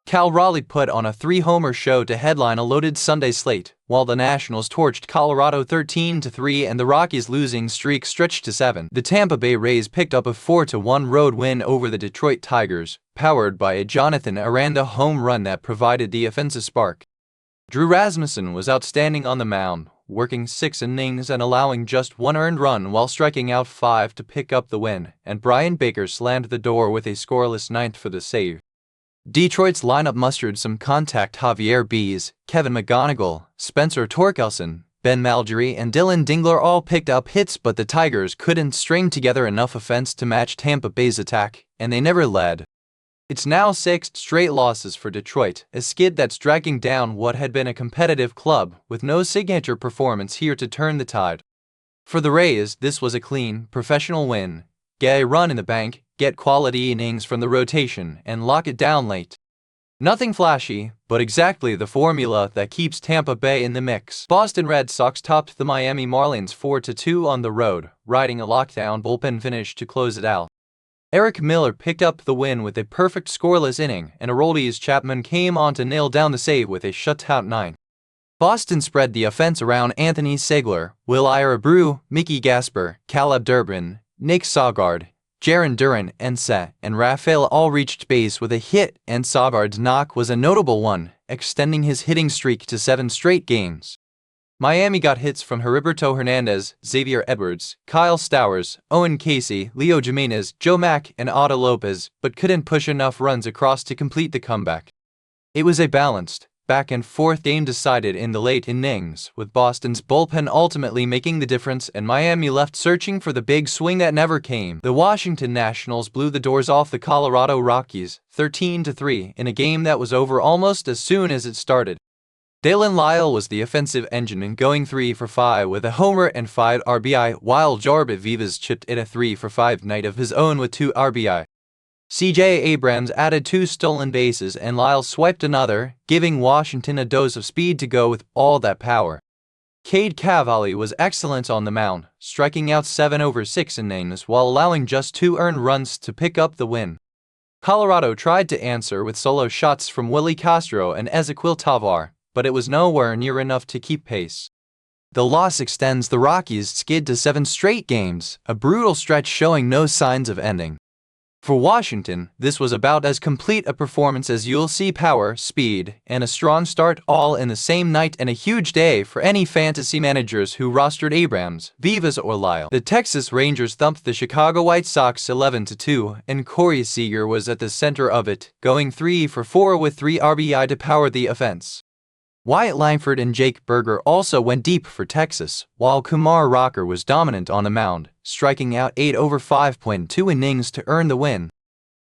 Cal Raleigh put on a three-homer show to headline a loaded Sunday slate, while the Nationals torched Colorado 13-3 and the Rockies' losing streak stretched to 7. The Tampa Bay Rays picked up a 4-1 road win over the Detroit Tigers, powered by a Jonathan Aranda home run that provided the offensive spark. Drew Rasmussen was outstanding on the mound, working 6 innings and allowing just 1 earned run while striking out 5 to pick up the win, and Brian Baker slammed the door with a scoreless ninth for the save. Detroit's lineup mustered some contact. Javier Baez, Kevin McGonigal, Spencer Torkelson, Ben Mallory, and Dylan Dingler all picked up hits, but the Tigers couldn't string together enough offense to match Tampa Bay's attack, and they never led. It's now 6 straight losses for Detroit, a skid that's dragging down what had been a competitive club, with no signature performance here to turn the tide. For the Rays, this was a clean, professional win. Get a run in the bank, get quality innings from the rotation, and lock it down late. Nothing flashy, but exactly the formula that keeps Tampa Bay in the mix. Boston Red Sox topped the Miami Marlins 4-2 on the road, riding a lockdown bullpen finish to close it out. Eric Miller picked up the win with a perfect scoreless inning, and Aroldis Chapman came on to nail down the save with a shutout 9. Boston spread the offense around Anthony Segler, Will Abreu, Mickey Gasper, Caleb Durbin, Nick Sogard, Jaron Duran, and Rafael all reached base with a hit, and Sogard's knock was a notable one, extending his hitting streak to 7 straight games. Miami got hits from Heriberto Hernandez, Xavier Edwards, Kyle Stowers, Owen Casey, Leo Jimenez, Joe Mack, and Otto Lopez, but couldn't push enough runs across to complete the comeback. It was a balanced, back-and-forth game decided in the late innings, with Boston's bullpen ultimately making the difference and Miami left searching for the big swing that never came. The Washington Nationals blew the doors off the Colorado Rockies, 13-3, in a game that was over almost as soon as it started. Dalen Lyle was the offensive engine in going 3 for 5 with a homer and 5 RBI, while Jorbit Vivas chipped in a 3 for 5 night of his own with 2 RBI. C.J. Abrams added 2 stolen bases and Lyle swiped another, giving Washington a dose of speed to go with all that power. Cade Cavalli was excellent on the mound, striking out 7 over 6 innings while allowing just 2 earned runs to pick up the win. Colorado tried to answer with solo shots from Willie Castro and Ezequiel Tovar, but it was nowhere near enough to keep pace. The loss extends the Rockies' skid to 7 straight games, a brutal stretch showing no signs of ending. For Washington, this was about as complete a performance as you'll see: power, speed, and a strong start all in the same night, and a huge day for any fantasy managers who rostered Abrams, Vivas, or Lyle. The Texas Rangers thumped the Chicago White Sox 11-2, and Corey Seager was at the center of it, going 3 for 4 with 3 RBI to power the offense. Wyatt Langford and Jake Berger also went deep for Texas, while Kumar Rocker was dominant on the mound, striking out 8 over 5.2 innings to earn the win.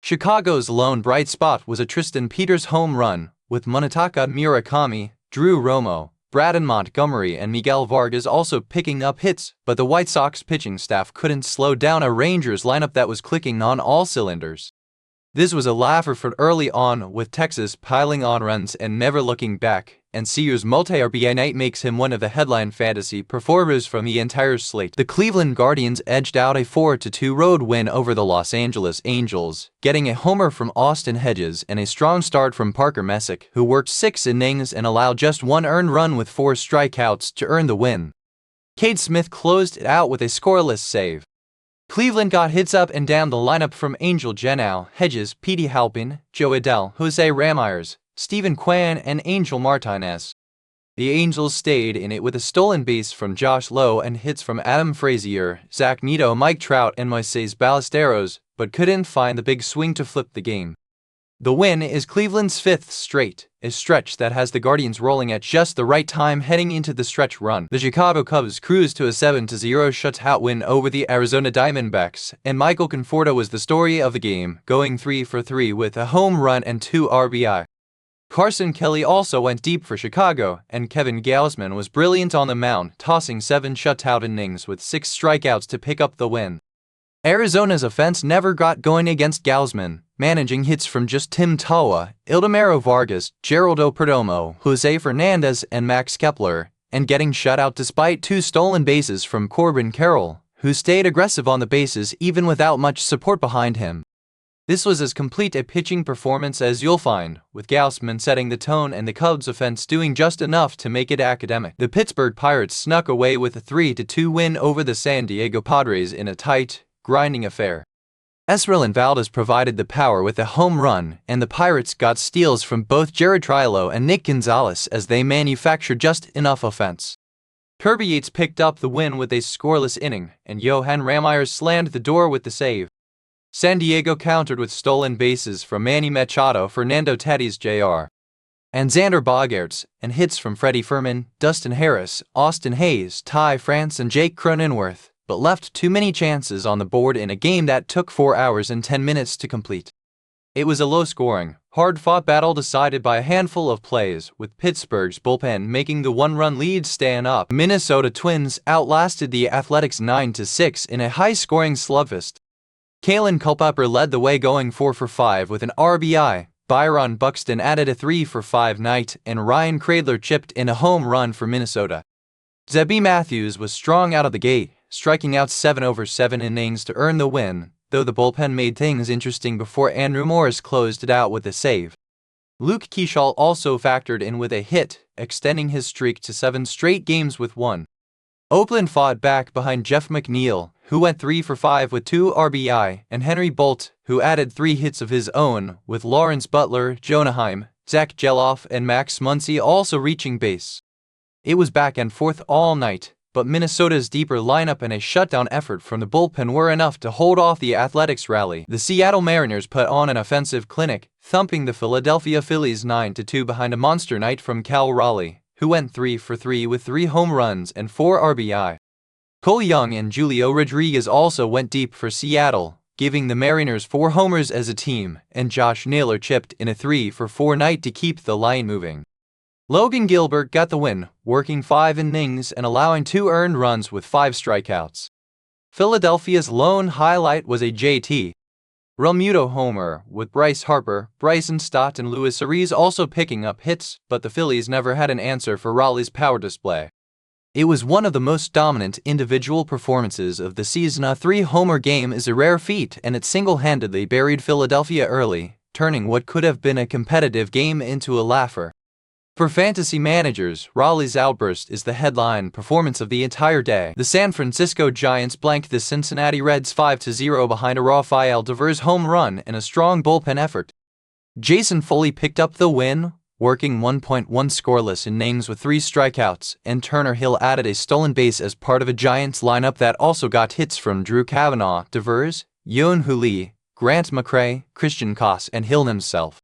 Chicago's lone bright spot was a Tristan Peters home run, with Munetaka Murakami, Drew Romo, Braden Montgomery, and Miguel Vargas also picking up hits, but the White Sox pitching staff couldn't slow down a Rangers lineup that was clicking on all cylinders. This was a laugher for early on, with Texas piling on runs and never looking back, and Seager's multi-RBI night makes him one of the headline fantasy performers from the entire slate. The Cleveland Guardians edged out a 4-2 road win over the Los Angeles Angels, getting a homer from Austin Hedges and a strong start from Parker Messick, who worked 6 innings and allowed just 1 earned run with 4 strikeouts to earn the win. Cade Smith closed it out with a scoreless save. Cleveland got hits up and down the lineup from Angel Genao, Hedges, Petey Halpin, Joe Adell, Jose Ramires, Stephen Kwan, and Angel Martinez. The Angels stayed in it with a stolen base from Josh Lowe and hits from Adam Frazier, Zach Neto, Mike Trout, and Moises Ballesteros, but couldn't find the big swing to flip the game. The win is Cleveland's 5th straight, a stretch that has the Guardians rolling at just the right time heading into the stretch run. The Chicago Cubs cruised to a 7-0 shutout win over the Arizona Diamondbacks, and Michael Conforto was the story of the game, going 3 for 3 with a home run and 2 RBI. Carson Kelly also went deep for Chicago, and Kevin Gausman was brilliant on the mound, tossing 7 shutout innings with 6 strikeouts to pick up the win. Arizona's offense never got going against Gausman, managing hits from just Tim Tawa, Ildemaro Vargas, Geraldo Perdomo, Jose Fernandez, and Max Kepler, and getting shut out despite 2 stolen bases from Corbin Carroll, who stayed aggressive on the bases even without much support behind him. This was as complete a pitching performance as you'll find, with Gausman setting the tone and the Cubs offense doing just enough to make it academic. The Pittsburgh Pirates snuck away with a 3-2 win over the San Diego Padres in a tight, grinding affair. Esrelin Valdez provided the power with a home run, and the Pirates got steals from both Jared Trillo and Nick Gonzalez as they manufactured just enough offense. Kirby Yates picked up the win with a scoreless inning, and Johan Ramires slammed the door with the save. San Diego countered with stolen bases from Manny Machado, Fernando Tatis Jr., and Xander Bogaerts, and hits from Freddie Fermin, Dustin Harris, Austin Hayes, Ty France, and Jake Cronenworth, but left too many chances on the board in a game that took 4 hours and 10 minutes to complete. It was a low-scoring, hard-fought battle decided by a handful of plays, with Pittsburgh's bullpen making the one-run lead stand up. Minnesota Twins outlasted the Athletics 9-6 in a high-scoring slugfest. Kalen Culpepper led the way going 4 for 5 with an RBI, Byron Buxton added a 3 for 5 night, and Ryan Cradler chipped in a home run for Minnesota. Zebby Matthews was strong out of the gate, striking out 7 over 7 innings to earn the win, though the bullpen made things interesting before Andrew Morris closed it out with a save. Luke Keeschall also factored in with a hit, extending his streak to 7 straight games with one. Oakland fought back behind Jeff McNeil, who went 3 for 5 with 2 RBI, and Henry Bolt, who added 3 hits of his own, with Lawrence Butler, Jonah Heim, Zach Geloff, and Max Muncy also reaching base. It was back and forth all night, but Minnesota's deeper lineup and a shutdown effort from the bullpen were enough to hold off the Athletics' rally. The Seattle Mariners put on an offensive clinic, thumping the Philadelphia Phillies 9-2 behind a monster night from Cal Raleigh, who went 3 for 3 with 3 home runs and 4 RBI. Cole Young and Julio Rodriguez also went deep for Seattle, giving the Mariners 4 homers as a team, and Josh Naylor chipped in a 3 for 4 night to keep the line moving. Logan Gilbert got the win, working 5 innings and allowing 2 earned runs with 5 strikeouts. Philadelphia's lone highlight was a JT Realmuto homer, with Bryce Harper, Bryson Stott, and Luis Ariz also picking up hits, but the Phillies never had an answer for Raleigh's power display. It was one of the most dominant individual performances of the season. A 3-homer game is a rare feat, and it single-handedly buried Philadelphia early, turning what could have been a competitive game into a laugher. For fantasy managers, Raleigh's outburst is the headline performance of the entire day. The San Francisco Giants blanked the Cincinnati Reds 5-0 behind a Rafael Devers home run and a strong bullpen effort. Jason Foley picked up the win, working 1.1 scoreless innings with 3 strikeouts, and Turner Hill added a stolen base as part of a Giants lineup that also got hits from Drew Cavanaugh, Devers, Yoan Hooley, Grant McCray, Christian Koss, and Hill himself.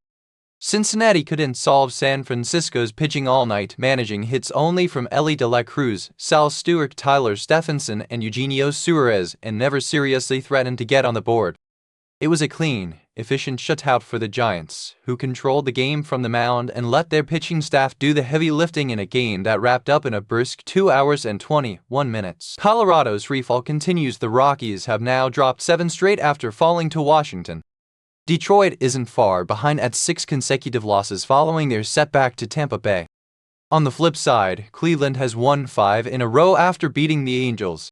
Cincinnati couldn't solve San Francisco's pitching all night, managing hits only from Elly De La Cruz, Sal Stewart, Tyler Stephenson, and Eugenio Suarez, and never seriously threatened to get on the board. It was a clean, efficient shutout for the Giants, who controlled the game from the mound and let their pitching staff do the heavy lifting in a game that wrapped up in a brisk 2 hours and 21 minutes. Colorado's freefall continues. The Rockies have now dropped 7 straight after falling to Washington. Detroit isn't far behind at 6 consecutive losses following their setback to Tampa Bay. On the flip side, Cleveland has won 5 in a row after beating the Angels.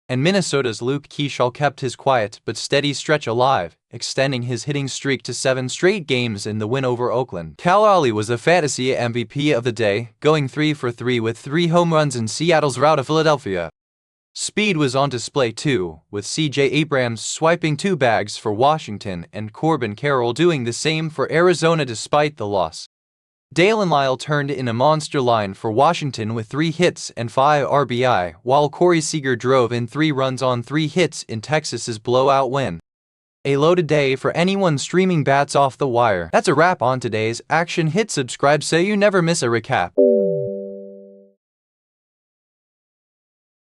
And Minnesota's Luke Keeschall kept his quiet but steady stretch alive, extending his hitting streak to 7 straight games in the win over Oakland. Cal Raleigh was the fantasy MVP of the day, going 3 for 3 with 3 home runs in Seattle's rout of Philadelphia. Speed was on display too, with C.J. Abrams swiping 2 bags for Washington and Corbin Carroll doing the same for Arizona despite the loss. Dalen Lyle turned in a monster line for Washington with 3 hits and 5 RBI, while Corey Seager drove in 3 runs on 3 hits in Texas's blowout win. A loaded day for anyone streaming bats off the wire. That's a wrap on today's Action Hit. Subscribe so you never miss a recap.